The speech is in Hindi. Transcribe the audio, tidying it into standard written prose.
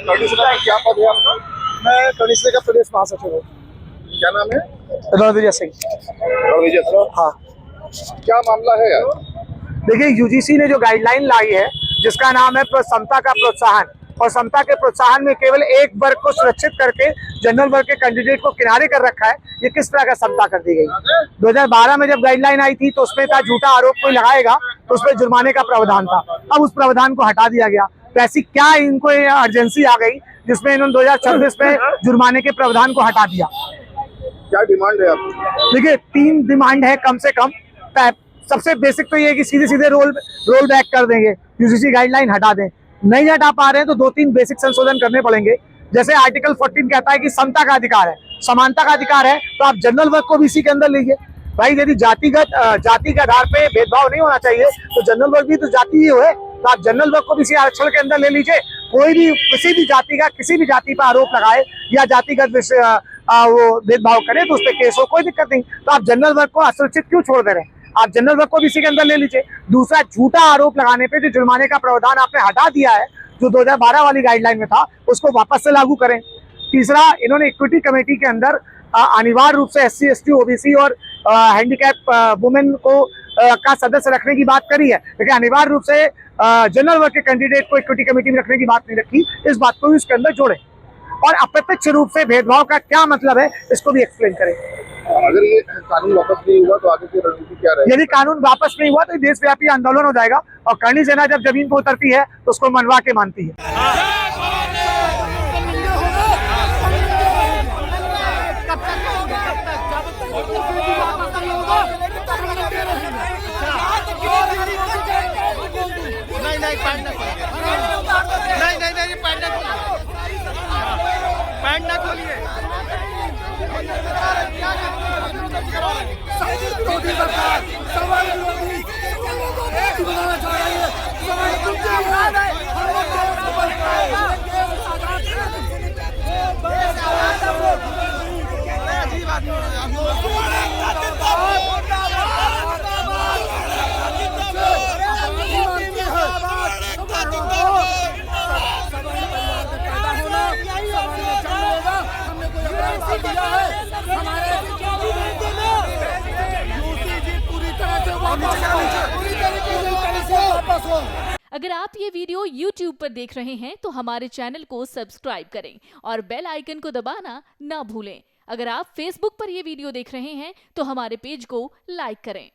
करनी सेना का क्या पद है आपका? मैं करनी सेना का प्रदेश महासचिव हूँ। क्या नाम है? रणविजय सिंह। रणविजय सिंह। हाँ, क्या मामला है यार? देखिए यूजीसी ने जो गाइडलाइन लाई है जिसका नाम है समता का प्रोत्साहन, और समता के प्रोत्साहन में केवल एक वर्ग को सुरक्षित करके जनरल वर्ग के कैंडिडेट को किनारे कर रखा है, ये किस तरह का समता कर दी गई। 2012 में जब गाइडलाइन आई थी तो उसमें था झूठा आरोप कोई लगाएगा तो उसमें जुर्माने का प्रावधान था, अब उस प्रावधान को हटा दिया गया। तो ऐसी क्या इनको अर्जेंसी आ गई जिसमें इन्होंने 2026 में जुर्माने के प्रावधान को हटा दिया। क्या डिमांड है आपकी? देखिए 3 डिमांड है कम से कम। सबसे बेसिक तो ये है कि सीधे सीधे रोल बैक कर देंगे, यूजीसी गाइडलाइन हटा दें। नहीं हटा पा रहे हैं तो 2-3 बेसिक संशोधन करने पड़ेंगे। जैसे आर्टिकल 14 कहता है कि समता का अधिकार है, समानता का अधिकार है, तो आप जनरल वर्ग को भी इसी के अंदर लीजिए। भाई यदि जाति के आधार पे भेदभाव नहीं होना चाहिए तो जनरल वर्ग भी तो जाति ही है, तो आप जनरल वर्ग को भी इसी आरक्षण के अंदर ले लीजिए। कोई भी किसी भी जाति का किसी भी जाति पर आरोप लगाए या जातिगत वो भेदभाव करे तो उस पर केस हो, कोई दिक्कत नहीं। तो आप जनरल वर्ग को असुरक्षित क्यों छोड़ दे रहे हैं? आप जनरल वर्ग को भी इसी के अंदर ले लीजिए। दूसरा, झूठा आरोप लगाने पे जो जुर्माने का प्रावधान आपने हटा दिया है जो 2012 वाली गाइडलाइन में था उसको वापस से लागू करें। तीसरा, इन्होंने इक्विटी कमेटी के अंदर अनिवार्य रूप से SC, ST, OBC और हैंडीकैप वुमेन को का सदस्य रखने की बात करी है, लेकिन अनिवार्य रूप से जनरल वर्ग के कैंडिडेट को इक्विटी कमेटी में रखने की बात नहीं रखी। इस बात को भी इसके अंदर जोड़े और अप्रत्यक्ष रूप से भेदभाव का क्या मतलब है इसको भी एक्सप्लेन करें। अगर ये कानून वापस नहीं हुआ तो आगे की रणनीति क्या रहेगी? यदि कानून वापस नहीं हुआ तो देशव्यापी आंदोलन हो जाएगा और करनी सेना जब जमीन पर उतरती है तो उसको मनवा के मानती है। अगर आप ये वीडियो YouTube पर देख रहे हैं तो हमारे चैनल को सब्सक्राइब करें और बेल आइकन को दबाना ना भूलें। अगर आप Facebook पर ये वीडियो देख रहे हैं तो हमारे पेज को लाइक करें।